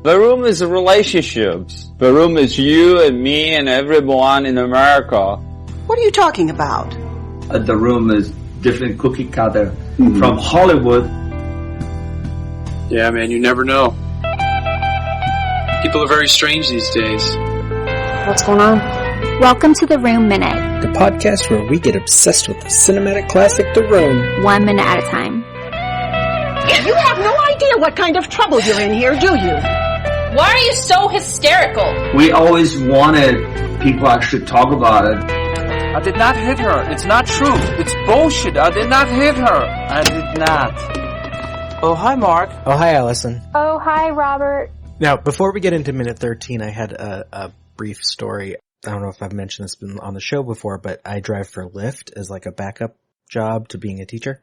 The room is relationships. The room is you and me and everyone in America. What are you talking about? The room is different cookie cutter from Hollywood. Yeah, man, you never know. People are very strange these days. What's going on? Welcome to The Room Minute. The podcast where we get obsessed with the cinematic classic The Room. 1 minute at a time. You have no idea what kind of trouble you're in here, do you? Why are you so hysterical? We always wanted people actually talk about it. I did not hit her. It's not true. It's bullshit. I did not hit her. I did not. Oh, hi, Mark. Oh, hi, Allison. Oh, hi, Robert. Now, before we get into minute 13, I had a brief story. I don't know if I've mentioned this on the show before, but I drive for Lyft as like a backup job to being a teacher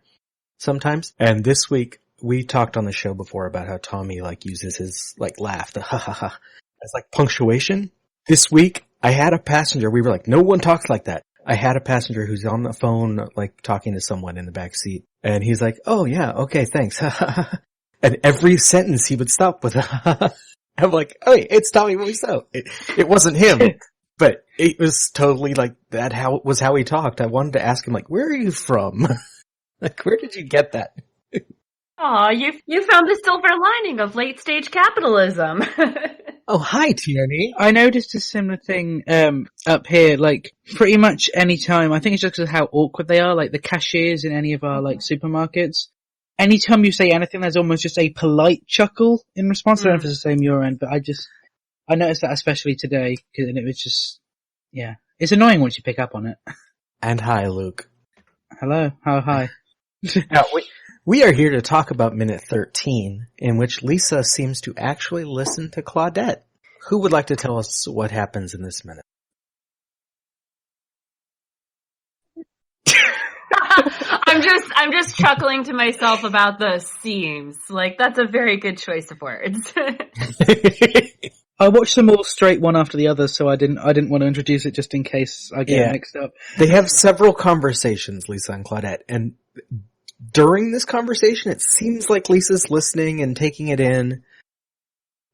sometimes. And this week, we talked on the show before about how Tommy like uses his like laugh, the ha ha ha, as like punctuation. This week, I had a passenger. We were like, no one talks like that. I had a passenger who's on the phone, like talking to someone in the back seat, and he's like, "Oh yeah, okay, thanks." And every sentence he would stop with, I'm like, "Oh, it's Tommy Wiseau." It wasn't him, but it was totally like that. How he talked. I wanted to ask him, like, "Where are you from? Like, where did you get that?" Aw, you found the silver lining of late stage capitalism. Oh, hi, Tierney. I noticed a similar thing up here, like, pretty much any time. I think it's just because of how awkward they are, like the cashiers in any of our, like, supermarkets. Anytime you say anything, there's almost just a polite chuckle in response. I don't know if it's the same your end, but I noticed that especially today, and it was just, yeah. It's annoying once you pick up on it. And hi, Luke. Hello. Oh, hi. Now, we are here to talk about minute 13, in which Lisa seems to actually listen to Claudette. Who would like to tell us what happens in this minute? I'm just chuckling to myself about the seams. Like, that's a very good choice of words. I watched them all straight one after the other, so I didn't want to introduce it just in case I get mixed up. They have several conversations, Lisa and Claudette, and during this conversation, it seems like Lisa's listening and taking it in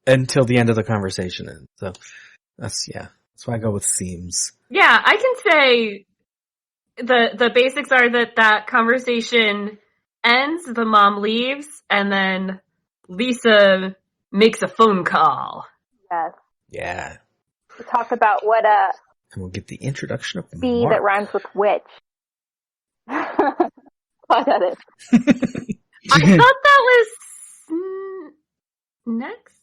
until the end of the conversation. And so that's why I go with seems. Yeah, I can say the basics are that conversation ends, the mom leaves, and then Lisa makes a phone call. Yes. Yeah. To talk about what and we'll get the introduction of bee Mark. that rhymes with witch. That is. I thought that was next.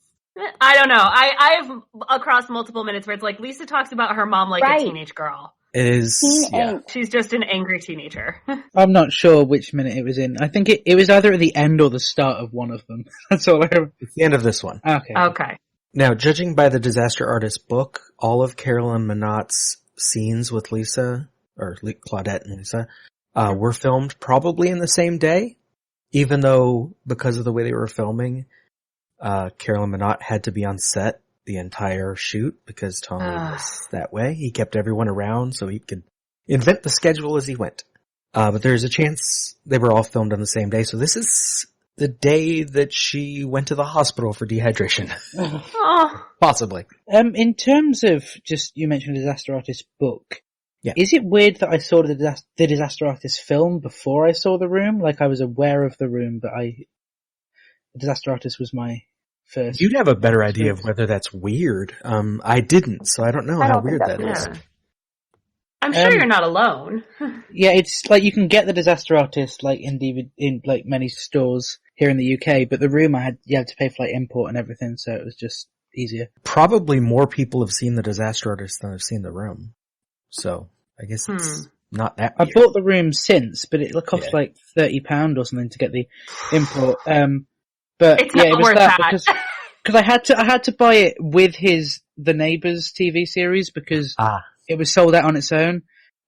I don't know. I have across multiple minutes where it's like Lisa talks about her mom like a teenage girl. It is. Yeah. She's just an angry teenager. I'm not sure which minute it was in. I think it was either at the end or the start of one of them. That's all I remember. It's the end of this one. Okay. Now, judging by the Disaster Artist book, all of Carolyn Minot's scenes with Lisa, or Claudette and Lisa, were filmed probably in the same day, even though because of the way they were filming, Carolyn Minot had to be on set the entire shoot because Tommy was that way. He kept everyone around so he could invent the schedule as he went. But there's a chance they were all filmed on the same day, so this is the day that she went to the hospital for dehydration. Possibly. In terms of just, you mentioned Disaster Artist book. Yeah. Is it weird that I saw the Disaster Artist film before I saw The Room? Like, I was aware of The Room, but the Disaster Artist was my first. You'd have a better idea of whether that's weird. I didn't, so I don't know how weird that is. I'm sure you're not alone. Yeah, it's like you can get the Disaster Artist like in like many stores here in the UK, but The Room you had to pay for like import and everything, so it was just easier. Probably more people have seen the Disaster Artist than have seen The Room. So I guess it's not that weird. I bought The Room since, but it cost like £30 or something to get the import. But it's not it was worth that because I had to buy it with The Neighbours TV series because it was sold out on its own.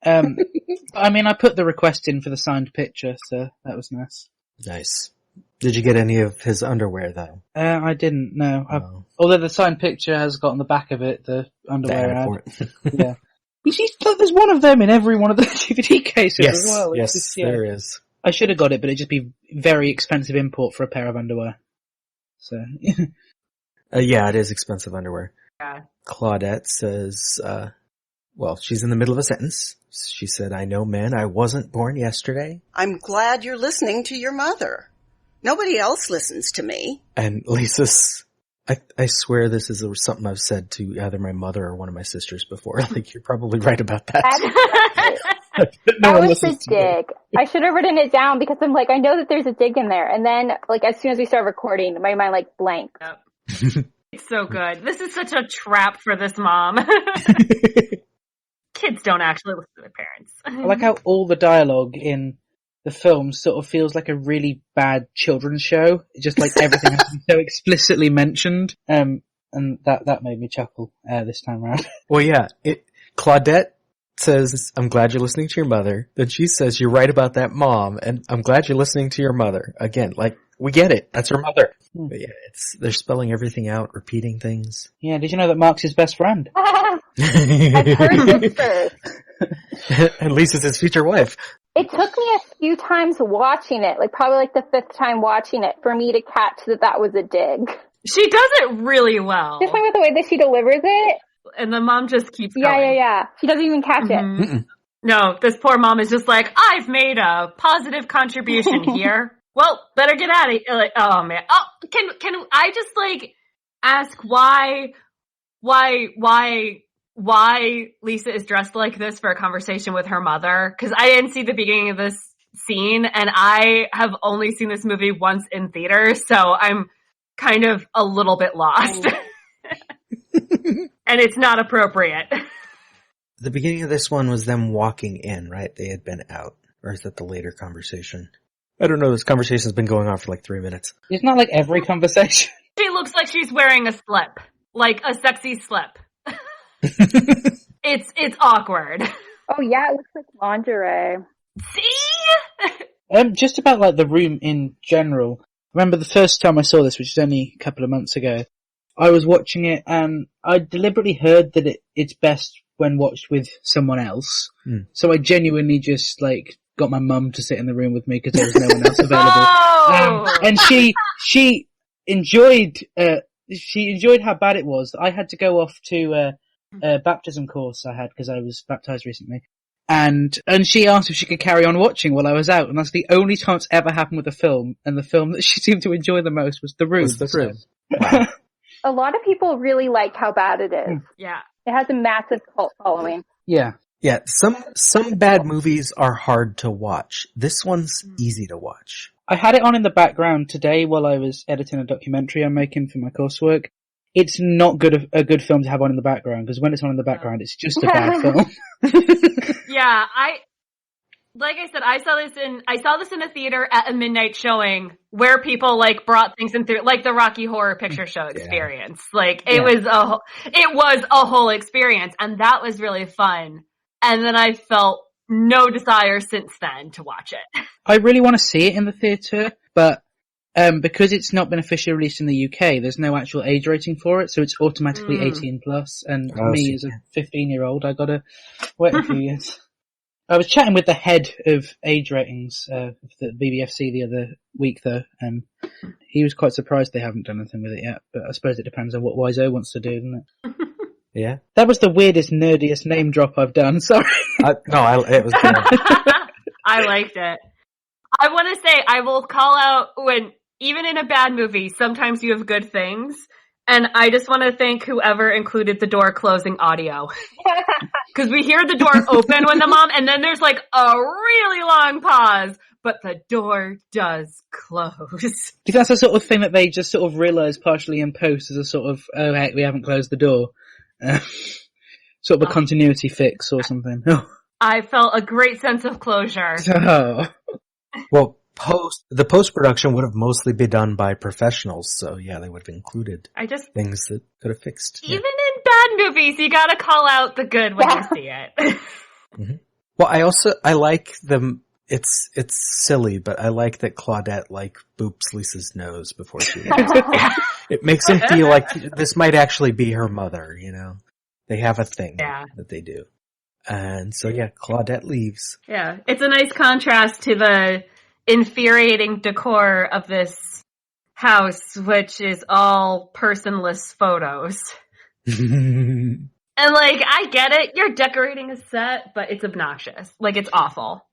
I mean, I put the request in for the signed picture, so that was nice. Nice. Did you get any of his underwear though? I didn't. No. Although the signed picture has got on the back of it the underwear ad. Yeah. You see, there's one of them in every one of the DVD cases as well. Yes, there is. I should have got it, but it'd just be very expensive import for a pair of underwear. So. Yeah, it is expensive underwear. Yeah. Claudette says, well, she's in the middle of a sentence. She said, I know, men, I wasn't born yesterday. I'm glad you're listening to your mother. Nobody else listens to me. And Lisa's, I swear this is something I've said to either my mother or one of my sisters before. Like, you're probably right about that. No That one was the listens to me. dig. I should have written it down because I'm like, I know that there's a dig in there. And then, like, as soon as we start recording, my mind, like, blanked. Yep. It's so good. This is such a trap for this mom. Kids don't actually listen to their parents. I like how all the dialogue in the film sort of feels like a really bad children's show. Just like everything has been so explicitly mentioned. And that made me chuckle this time around. Well, yeah, Claudette says, I'm glad you're listening to your mother. Then she says, you're right about that mom, and I'm glad you're listening to your mother. Again, like, we get it. That's her mother. But yeah, they're spelling everything out, repeating things. Yeah, did you know that Mark's his best friend? I've heard this first. And Lisa's his future wife. It took me a few times watching it, like probably like the fifth time watching it, for me to catch that was a dig. She does it really well. Just with the way that she delivers it. And the mom just keeps going. Yeah. She doesn't even catch it. Mm-mm. No, this poor mom is just like, I've made a positive contribution here. Well, better get at it. Like, oh man. Oh, can I just like ask why Lisa is dressed like this for a conversation with her mother? Because I didn't see the beginning of this scene, and I have only seen this movie once in theaters, so I'm kind of a little bit lost. And it's not appropriate. The beginning of this one was them walking in, right? They had been out. Or is that the later conversation? I don't know. This conversation's been going on for like 3 minutes. It's not like every conversation. She looks like she's wearing a slip. Like a sexy slip. It's awkward. Oh yeah, it looks like lingerie. See? Just about like the room in general. I remember the first time I saw this, which was only a couple of months ago, I was watching it and I deliberately heard that it's best when watched with someone else. So I genuinely just like got my mum to sit in the room with me because there was no one else available. Oh! And she enjoyed how bad it was. I had to go off to a baptism course I had because I was baptized recently. And she asked if she could carry on watching while I was out, and that's the only time it's ever happened with a film, and the film that she seemed to enjoy the most was The Room. Wow. A lot of people really like how bad it is. Yeah. It has a massive cult following. Yeah. Yeah, some bad movies are hard to watch. This one's easy to watch. I had it on in the background today while I was editing a documentary I'm making for my coursework. It's not a good film to have on in the background, because when it's on in the background, it's just a bad film. Yeah, like I said, I saw this in a theater at a midnight showing where people like brought things in through, like the Rocky Horror Picture Show experience. Like it was a whole experience, and that was really fun. And then I felt no desire since then to watch it. I really want to see it in the theatre, but because it's not been officially released in the UK, there's no actual age rating for it, so it's automatically 18 plus. And me as a 15-year-old, I gotta wait a few years. I was chatting with the head of age ratings of the BBFC the other week, though, and he was quite surprised they haven't done anything with it yet. But I suppose it depends on what Wiseau wants to do, doesn't it? Yeah. That was the weirdest, nerdiest name drop I've done. Sorry. It was good. I liked it. I want to say, I will call out when, even in a bad movie, sometimes you have good things. And I just want to thank whoever included the door closing audio. Because we hear the door open when the mom, and then there's like a really long pause, but the door does close. That's the sort of thing that they just sort of realise partially in post as a sort of, oh heck, we haven't closed the door. Sort of a continuity fix or something. I felt a great sense of closure. Oh. Well, the post-production would have mostly been done by professionals, so yeah, they would have included things that could have fixed. Even in bad movies, you gotta call out the good when you see it. Well, I like them. It's silly, but I like that Claudette like boops Lisa's nose before she leaves. It makes him feel like this might actually be her mother, you know? They have a thing that they do. And so yeah, Claudette leaves. Yeah, it's a nice contrast to the infuriating decor of this house, which is all personless photos. And, like, I get it. You're decorating a set, but it's obnoxious. Like, it's awful.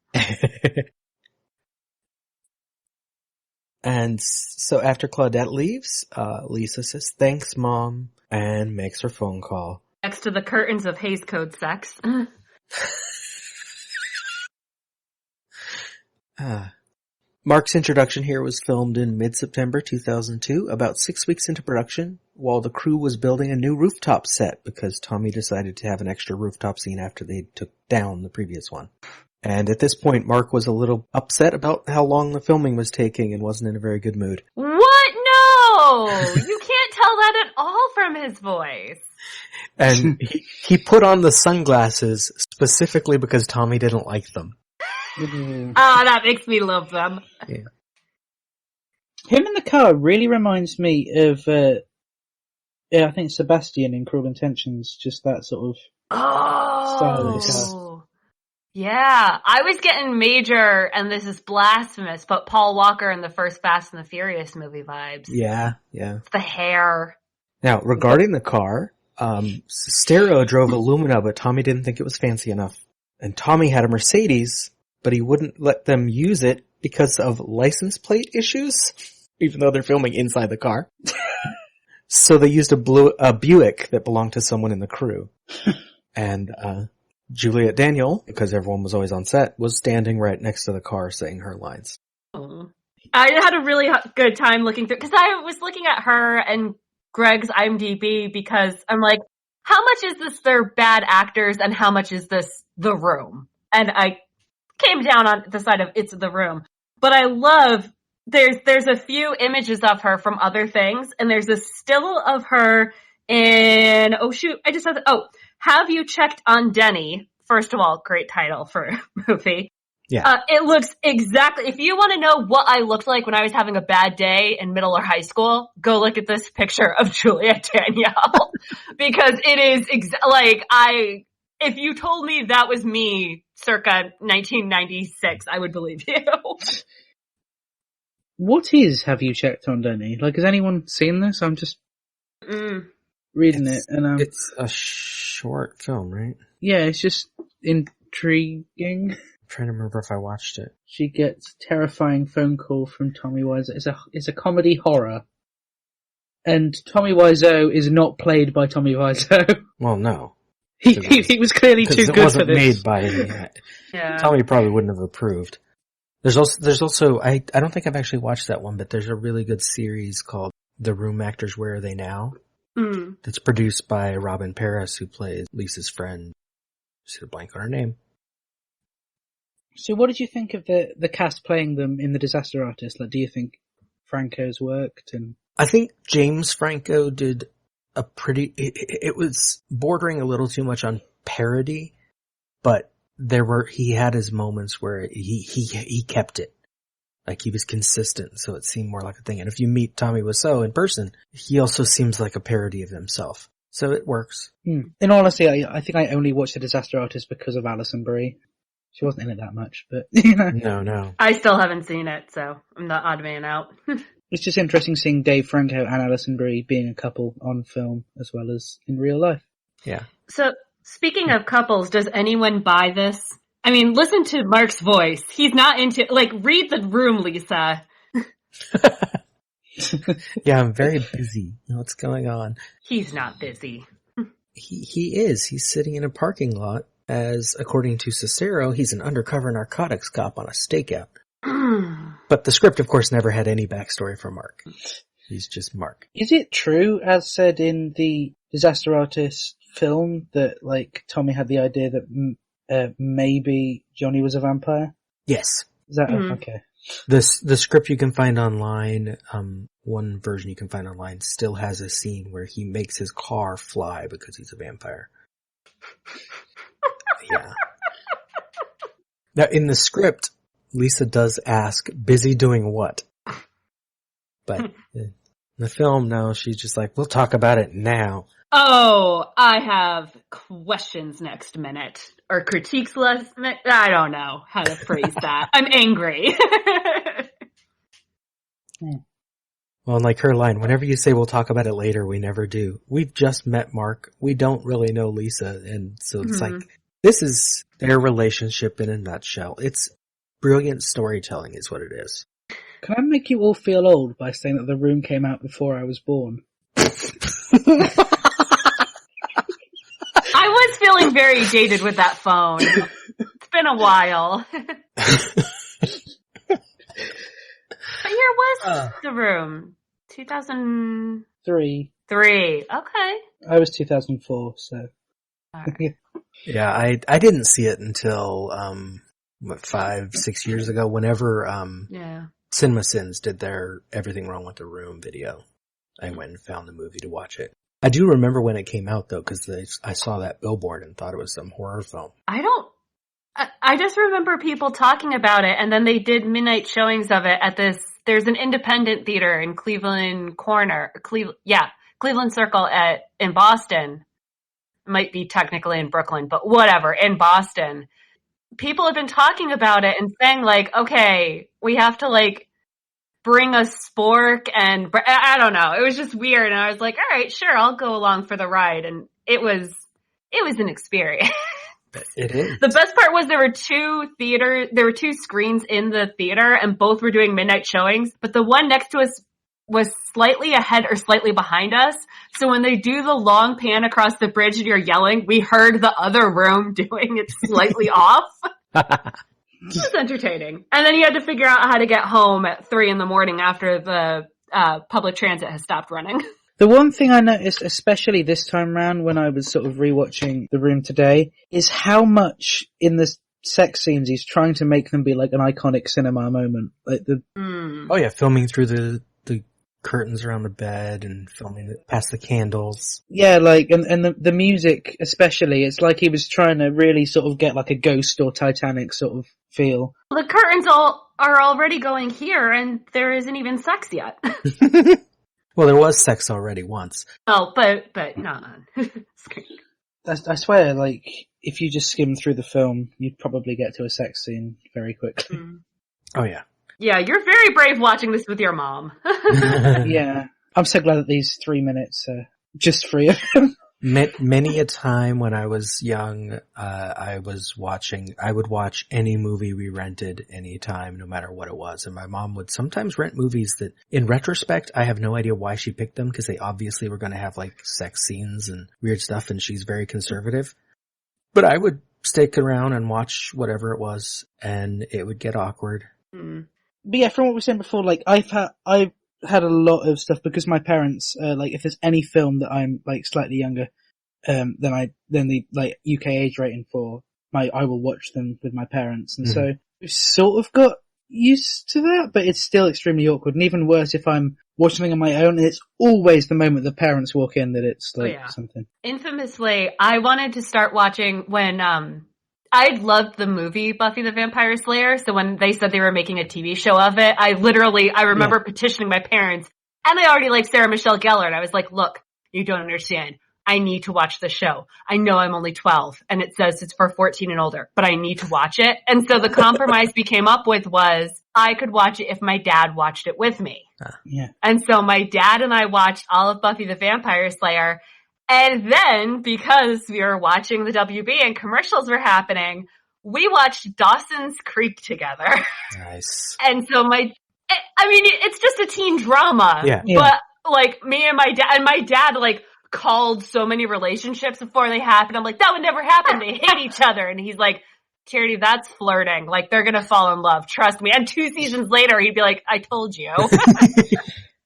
And so after Claudette leaves, Lisa says, thanks, Mom, and makes her phone call. Next to the curtains of Hays Code sex. Mark's introduction here was filmed in mid-September 2002, about 6 weeks into production, while the crew was building a new rooftop set because Tommy decided to have an extra rooftop scene after they took down the previous one. And at this point, Mark was a little upset about how long the filming was taking and wasn't in a very good mood. What? No! You can't tell that at all from his voice. And he put on the sunglasses specifically because Tommy didn't like them. That makes me love them. Yeah. Him in the car really reminds me of, I think Sebastian in Cruel Intentions, just that sort of style of the car. Yeah, I was getting major, and this is blasphemous, but Paul Walker in the first Fast and the Furious movie vibes. Yeah. It's the hair. Now, regarding the car, Stereo drove a Lumina, but Tommy didn't think it was fancy enough. And Tommy had a Mercedes, but he wouldn't let them use it because of license plate issues, even though they're filming inside the car. So they used a Buick that belonged to someone in the crew. And Juliet Daniel, because everyone was always on set, was standing right next to the car saying her lines. Oh. I had a really good time looking through, because I was looking at her and Greg's IMDb because I'm like, how much is this they're bad actors and how much is this The Room? And I came down on the side of it's The Room. But I love, there's a few images of her from other things, and there's a still of her in, Have You Checked on Denny? First of all, great title for a movie. Yeah. It looks exactly, if you want to know what I looked like when I was having a bad day in middle or high school, go look at this picture of Juliet Danielle. Because it is, if you told me that was me circa 1996, I would believe you. What is Have You Checked on Denny? Like, has anyone seen this? I'm just reading it. And it's a short film, right? Yeah, it's just intriguing. I'm trying to remember if I watched it. She gets terrifying phone call from Tommy Wiseau. It's a comedy horror. And Tommy Wiseau is not played by Tommy Wiseau. Well, no. He was clearly too good for this. It wasn't made by Yeah. Tommy probably wouldn't have approved. There's also I don't think I've actually watched that one, but there's a really good series called The Room Actors Where Are They Now? That's produced by Robin Paris, who plays Lisa's friend. Just a blank on her name. So what did you think of the cast playing them in The Disaster Artist? Like, do you think Franco's worked? And I think James Franco did a pretty, it was bordering a little too much on parody, but he had his moments where he kept it. Like, he was consistent, so it seemed more like a thing. And if you meet Tommy Wiseau in person, he also seems like a parody of himself. So it works. In all honesty, I think I only watched The Disaster Artist because of Alison Brie. She wasn't in it that much, but you know. No. I still haven't seen it, so I'm the odd man out. It's just interesting seeing Dave Franco and Alison Brie being a couple on film as well as in real life. Yeah. So, speaking of couples, does anyone buy this? I mean, listen to Mark's voice. He's not into, read The Room, Lisa. Yeah, I'm very busy. What's going on? He's not busy. He is. He's sitting in a parking lot as, according to Cicero, he's an undercover narcotics cop on a stakeout. But the script, of course, never had any backstory for Mark. He's just Mark. Is it true, as said in the Disaster Artist film, that, Tommy had the idea that maybe Johnny was a vampire? Yes. Is that okay? The script you can find online, one version you can find online, still has a scene where he makes his car fly because he's a vampire. Yeah. Now, in the script, Lisa does ask, busy doing what? But in the film, no, she's just like, we'll talk about it now. Oh, I have questions next minute. Or critiques last minute. I don't know how to phrase that. I'm angry. Well, and like her line, whenever you say we'll talk about it later, we never do. We've just met Mark. We don't really know Lisa. And so it's like, this is their relationship in a nutshell. It's brilliant storytelling is what it is. Can I make you all feel old by saying that The Room came out before I was born? I was feeling very jaded with that phone. It's been a while. What year was The Room? 2003. Three. Okay. I was 2004, so. Right. Yeah, I didn't see it until, 5-6 years ago, whenever, CinemaSins did their Everything Wrong with the Room video. I went and found the movie to watch it. I do remember when it came out though, because I saw that billboard and thought it was some horror film. I just remember people talking about it, and then they did midnight showings of it at there's an independent theater in Cleveland Circle in Boston. It might be technically in Brooklyn, but whatever, in Boston. People have been talking about it and saying like, okay, we have to like bring a spork and I don't know. It was just weird. And I was like, all right, sure. I'll go along for the ride. And it was an experience. It is. The best part was there were two screens in the theater and both were doing midnight showings, but the one next to us was slightly ahead or slightly behind us. So when they do the long pan across the bridge and you're yelling, we heard the other room doing it slightly off. It was entertaining. And then you had to figure out how to get home at 3 a.m. after the public transit has stopped running. The one thing I noticed, especially this time round when I was sort of rewatching The Room today, is how much in the sex scenes he's trying to make them be like an iconic cinema moment. Like Oh yeah, filming through the curtains around the bed and filming it past the candles. Yeah, like, and the music especially, it's like he was trying to really sort of get like a Ghost or Titanic sort of feel. The curtains are already going here and there isn't even sex yet. Well, there was sex already once. Oh, but not on screen. I swear, like, if you just skim through the film, you'd probably get to a sex scene very quickly. Oh yeah. Yeah, you're very brave watching this with your mom. Yeah. I'm so glad that these 3 minutes are just free of him. Many a time when I was young, I would watch any movie we rented anytime, no matter what it was. And my mom would sometimes rent movies that, in retrospect, I have no idea why she picked them, because they obviously were going to have like sex scenes and weird stuff, and she's very conservative. But I would stick around and watch whatever it was, and it would get awkward. But yeah, from what we were saying before, like, I've had a lot of stuff because my parents, like, if there's any film that I'm like slightly younger, than the like UK age rating for, I will watch them with my parents, and so we've sort of got used to that, but it's still extremely awkward, and even worse if I'm watching something on my own, and it's always the moment the parents walk in that it's like something. Infamously, I wanted to start watching when, I loved the movie Buffy the Vampire Slayer, so when they said they were making a TV show of it, I remember petitioning my parents, and I already liked Sarah Michelle Gellar, and I was like, look, you don't understand. I need to watch the show. I know I'm only 12, and it says it's for 14 and older, but I need to watch it. And so the compromise we came up with was I could watch it if my dad watched it with me. Yeah. And so my dad and I watched all of Buffy the Vampire Slayer. And then, because we were watching the WB and commercials were happening, we watched Dawson's Creek together. Nice. And so it's just a teen drama. Yeah. But, like, me and my dad, like, called so many relationships before they happened. I'm like, that would never happen. They hate each other. And he's like, Tierney, that's flirting. Like, they're going to fall in love. Trust me. And 2 seasons later, he'd be like, I told you.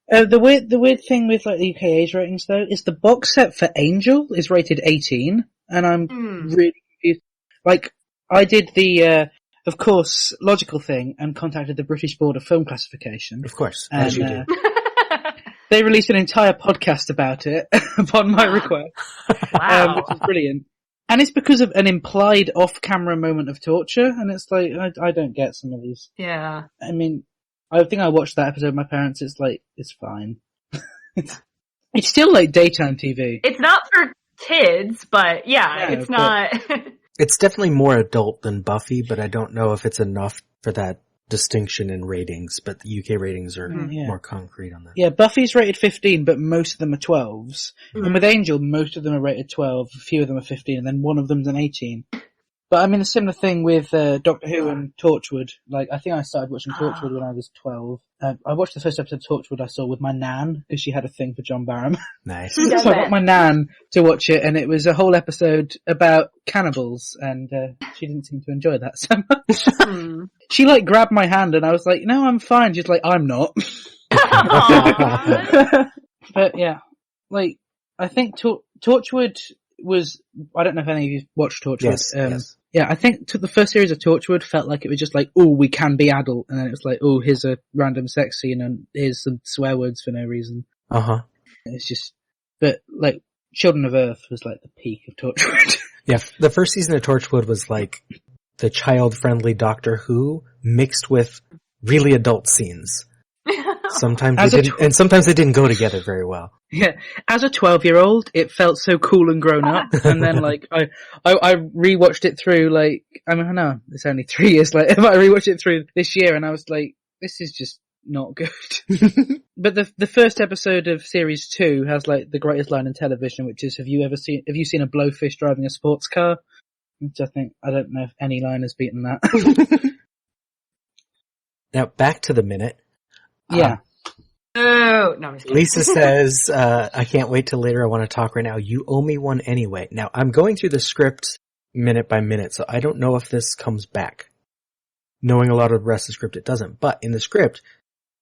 The weird thing with like the UK age ratings though is the box set for Angel is rated 18, and I'm really confused. Like, I did the, of course, logical thing and contacted the British Board of Film Classification. Of course, and, as you do. They released an entire podcast about it upon my request. Wow. Which is brilliant. And it's because of an implied off-camera moment of torture, and it's like, I don't get some of these. Yeah. I mean, I think I watched that episode with my parents, it's like, it's fine. It's still like daytime TV. It's not for kids, but it's not. It's definitely more adult than Buffy, but I don't know if it's enough for that distinction in ratings, but the UK ratings are more concrete on that. Yeah, Buffy's rated 15, but most of them are 12s. And with Angel, most of them are rated 12, a few of them are 15, and then one of them's an 18. But I mean, a similar thing with Doctor Who and Torchwood. Like, I think I started watching Torchwood when I was 12. I watched the first episode of Torchwood I saw with my nan, because she had a thing for John Barham. Nice. So I got my nan to watch it, and it was a whole episode about cannibals, and she didn't seem to enjoy that so much. She, like, grabbed my hand, and I was like, no, I'm fine. She's like, I'm not. But, yeah. Like, I think Torchwood was... I don't know if any of you watched Torchwood. Yes. Yeah, I think the first series of Torchwood felt like it was just like, oh, we can be adult, and then it was like, oh, here's a random sex scene, and here's some swear words for no reason. It's just... But, like, Children of Earth was like the peak of Torchwood. Yeah, the first season of Torchwood was like the child-friendly Doctor Who mixed with really adult scenes. Sometimes they didn't go together very well. Yeah, as a 12-year-old, it felt so cool and grown up, and then like I rewatched it through like I know it's only 3 years later, but I rewatched it through this year, and I was like, this is just not good. But the first episode of series 2 has like the greatest line in television, which is, have you seen a blowfish driving a sports car? Which I don't know if any line has beaten that. Now back to the minute. Yeah. Oh, no, I'm just kidding. Lisa says, I can't wait till later. I want to talk right now. You owe me one anyway. Now, I'm going through the script minute by minute, so I don't know if this comes back. Knowing a lot of the rest of the script, it doesn't. But in the script,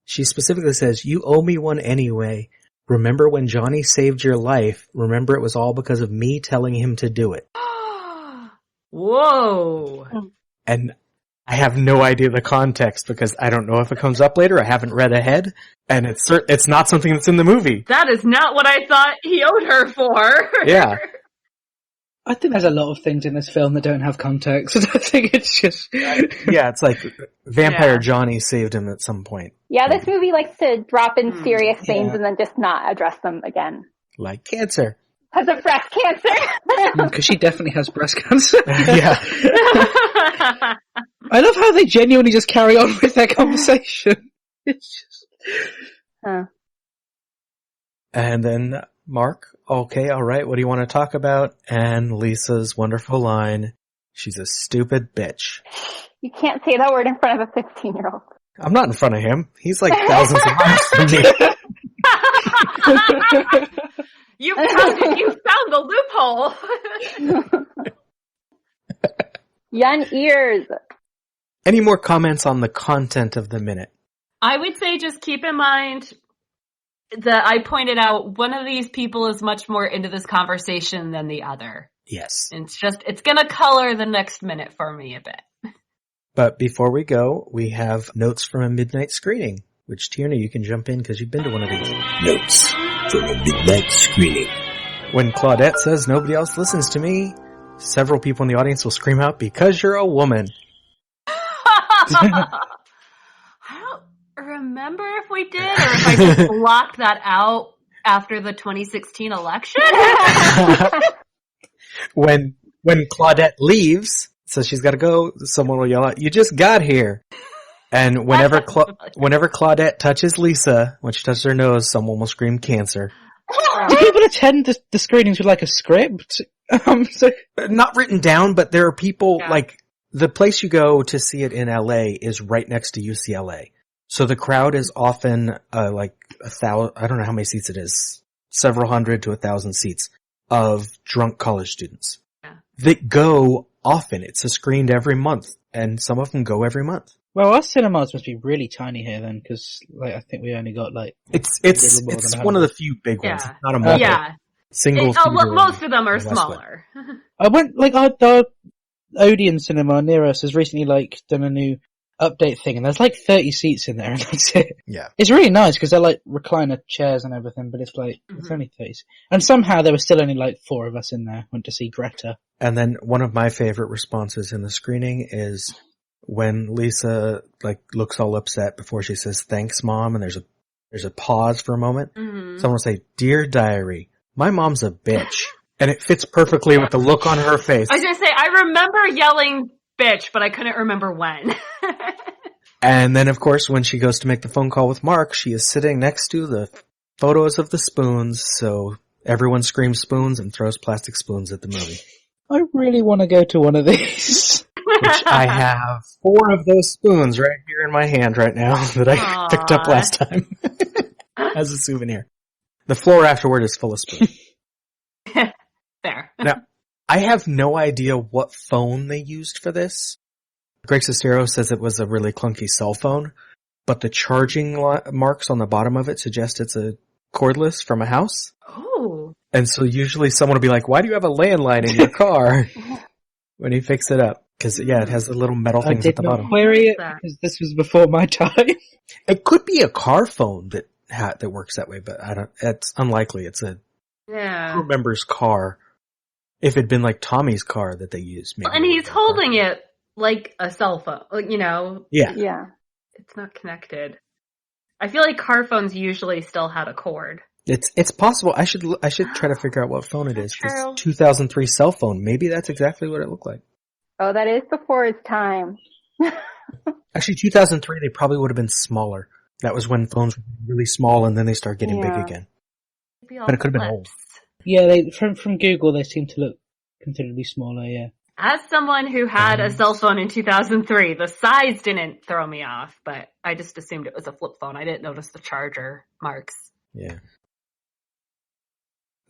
she specifically says, you owe me one anyway. Remember when Johnny saved your life? Remember it was all because of me telling him to do it. Whoa. And I have no idea the context because I don't know if it comes up later. I haven't read ahead, and it's not something that's in the movie. That is not what I thought he owed her for. Yeah. I think there's a lot of things in this film that don't have context. I think it's just... Yeah, it's like Vampire Johnny saved him at some point. Yeah, this movie likes to drop in serious things and then just not address them again. Like cancer. Has a breast cancer. Because she definitely has breast cancer. Yeah. I love how they genuinely just carry on with their conversation. It's just... And then Mark, okay, alright, what do you want to talk about? And Lisa's wonderful line, she's a stupid bitch. You can't say that word in front of a 15-year-old. I'm not in front of him. He's like thousands of miles from me. You found the loophole. Young ears. Any more comments on the content of the minute? I would say just keep in mind that I pointed out one of these people is much more into this conversation than the other. Yes. It's gonna color the next minute for me a bit. But before we go, we have notes from a midnight screening, which Tierney, you can jump in because you've been to one of these. Notes from a midnight screening. When Claudette says nobody else listens to me, several people in the audience will scream out, because you're a woman. I don't remember if we did or if I just blocked that out after the 2016 election. When Claudette leaves, says she's got to go, someone will yell out, you just got here. And whenever Claudette touches Lisa, when she touches her nose, someone will scream cancer. Do people attend the screenings with like a script? Not written down, but there are people like the place you go to see it in LA is right next to UCLA. So the crowd is often like 1,000, I don't know how many seats it is, several hundred to 1,000 seats of drunk college students. Yeah. They go often. It's screened every month, and some of them go every month. Well, our cinemas must be really tiny here then, because like I think we only got like it's one of the few big ones, not a multi. Yeah, single. Most of them are smaller. I went like our Odeon cinema near us has recently like done a new update thing, and there's like 30 seats in there, and that's it. Yeah, it's really nice because they're like recliner chairs and everything, but it's like it's only 30. And somehow there were still only like 4 of us in there. Went to see Greta. And then one of my favorite responses in the screening is when Lisa like looks all upset before she says thanks mom, and there's a pause for a moment. Someone will say, dear diary, my mom's a bitch. And it fits perfectly with the look on her face. I was gonna say, I remember yelling bitch, but I couldn't remember when. And then, of course, when she goes to make the phone call with Mark, she is sitting next to the photos of the spoons, so everyone screams spoons and throws plastic spoons at the movie. I really want to go to one of these. Which I have 4 of those spoons right here in my hand right now that I picked up last time as a souvenir. The floor afterward is full of spoons. There. Now, I have no idea what phone they used for this. Greg Sestero says it was a really clunky cell phone, but the charging marks on the bottom of it suggest it's a cordless from a house. Oh. And so usually someone will be like, why do you have a landline in your car when you fix it up? Because, yeah, it has the little metal things at the bottom. I did not query it because this was before my time. It could be a car phone that works that way, but it's unlikely. It's a crew member's car. If it'd been like Tommy's car that they used, maybe. And he's holding it like a cell phone, you know? Yeah. Yeah. It's not connected. I feel like car phones usually still had a cord. It's possible. I should try to figure out what phone it is. It's 2003 cell phone. Maybe that's exactly what it looked like. Oh, that is before its time. Actually, 2003, they probably would have been smaller. That was when phones were really small and then they start getting big again. But it could have been old. Yeah, from Google, they seem to look considerably smaller, yeah. As someone who had a cell phone in 2003, the size didn't throw me off, but I just assumed it was a flip phone. I didn't notice the charger marks. Yeah.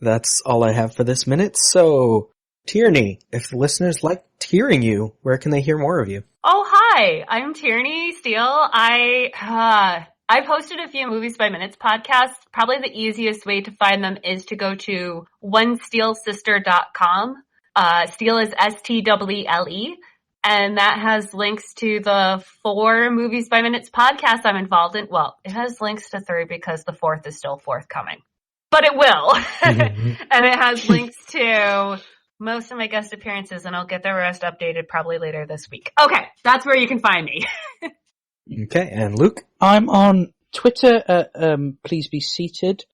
That's all I have for this minute. So, Tierney, if the listeners liked hearing you, where can they hear more of you? Oh, hi. I'm Tierney Steele. I posted a few Movies by Minutes podcasts. Probably the easiest way to find them is to go to onesteelesister.com. Steele is S-T-E-E-L-E. And that has links to the 4 Movies by Minutes podcasts I'm involved in. Well, it has links to 3 because the 4th is still forthcoming. But it will. And it has links to most of my guest appearances, and I'll get the rest updated probably later this week. Okay, that's where you can find me. Okay, and Luke? I'm on Twitter at Please Be Seated.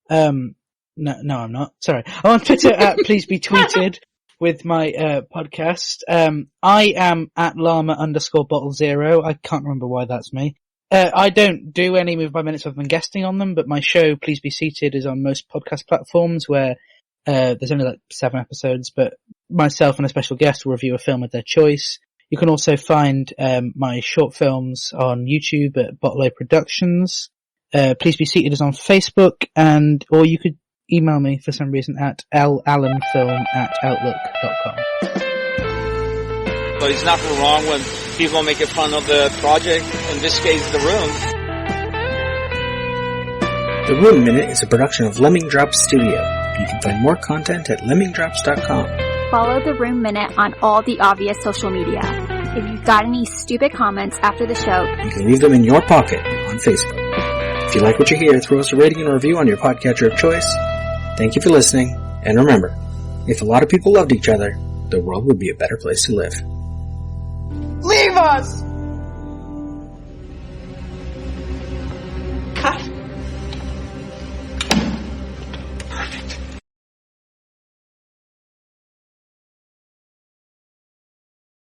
No, I'm not. Sorry. I'm on Twitter at Please Be Tweeted with my podcast. I am at llama_bottle0. I can't remember why that's me. I don't do any Move by Minutes other than guesting on them, but my show, Please Be Seated, is on most podcast platforms where there's only like 7 episodes, but myself and a special guest will review a film of their choice. You can also find my short films on YouTube at Bottle Productions. Please Be Seated is on Facebook, or you could email me for some reason at lallenfilm@outlook.com. But it's nothing wrong when people make fun of the project, in this case, The Room. The Room Minute is a production of Lemming Drops Studio. You can find more content at lemmingdrops.com. Follow The Room Minute on all the obvious social media. If you've got any stupid comments after the show, You can leave them in your pocket on Facebook. If you like what you hear, throw us a rating and a review on your podcatcher of choice. Thank you for listening, and remember, if a lot of people loved each other, the world would be a better place to live. Leave us!